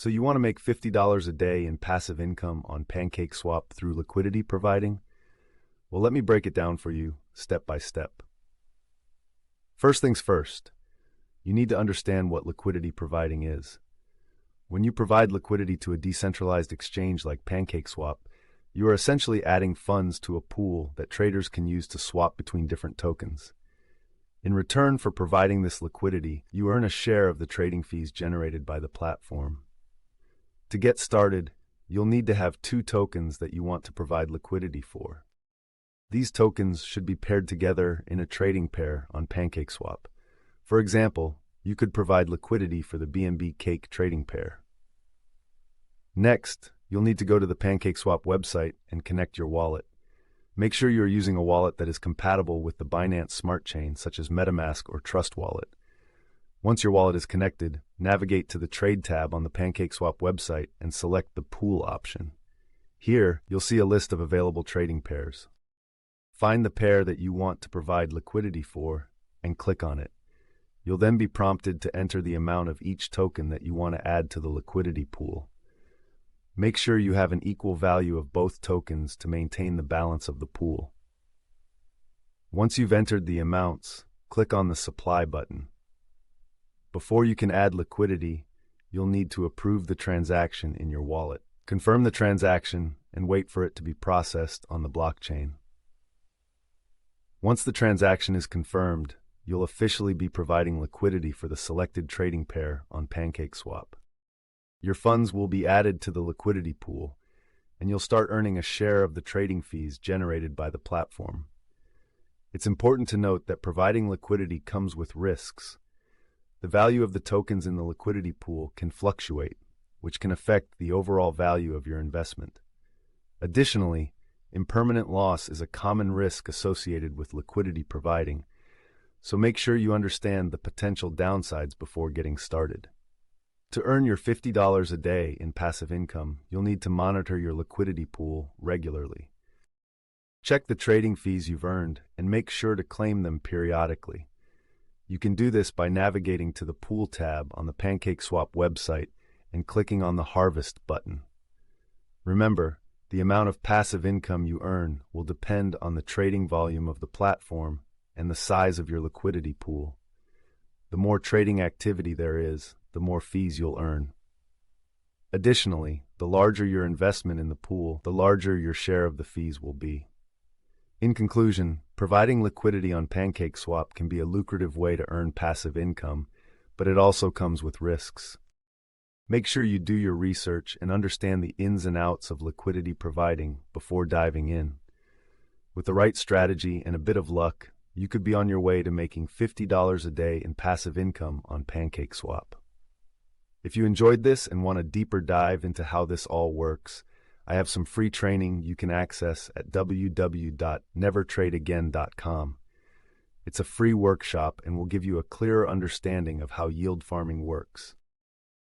So you want to make $50 a day in passive income on PancakeSwap through liquidity providing? Well, let me break it down for you step by step. First things first, you need to understand what liquidity providing is. When you provide liquidity to a decentralized exchange like PancakeSwap, you are essentially adding funds to a pool that traders can use to swap between different tokens. In return for providing this liquidity, you earn a share of the trading fees generated by the platform. To get started, you'll need to have 2 tokens that you want to provide liquidity for. These tokens should be paired together in a trading pair on PancakeSwap. For example, you could provide liquidity for the BNB Cake trading pair. Next, you'll need to go to the PancakeSwap website and connect your wallet. Make sure you're using a wallet that is compatible with the Binance Smart Chain, such as MetaMask or Trust Wallet. Once your wallet is connected, navigate to the Trade tab on the PancakeSwap website and select the Pool option. Here, you'll see a list of available trading pairs. Find the pair that you want to provide liquidity for and click on it. You'll then be prompted to enter the amount of each token that you want to add to the liquidity pool. Make sure you have an equal value of both tokens to maintain the balance of the pool. Once you've entered the amounts, click on the Supply button. Before you can add liquidity, you'll need to approve the transaction in your wallet. Confirm the transaction and wait for it to be processed on the blockchain. Once the transaction is confirmed, you'll officially be providing liquidity for the selected trading pair on PancakeSwap. Your funds will be added to the liquidity pool, and you'll start earning a share of the trading fees generated by the platform. It's important to note that providing liquidity comes with risks. The value of the tokens in the liquidity pool can fluctuate, which can affect the overall value of your investment. Additionally, impermanent loss is a common risk associated with liquidity providing, so make sure you understand the potential downsides before getting started. To earn your $50 a day in passive income, you'll need to monitor your liquidity pool regularly. Check the trading fees you've earned and make sure to claim them periodically. You can do this by navigating to the Pool tab on the PancakeSwap website and clicking on the Harvest button. Remember, the amount of passive income you earn will depend on the trading volume of the platform and the size of your liquidity pool. The more trading activity there is, the more fees you'll earn. Additionally, the larger your investment in the pool, the larger your share of the fees will be. In conclusion, providing liquidity on PancakeSwap can be a lucrative way to earn passive income, but it also comes with risks. Make sure you do your research and understand the ins and outs of liquidity providing before diving in. With the right strategy and a bit of luck, you could be on your way to making $50 a day in passive income on PancakeSwap. If you enjoyed this and want a deeper dive into how this all works, I have some free training you can access at www.nevertradeagain.com. It's a free workshop and will give you a clearer understanding of how yield farming works.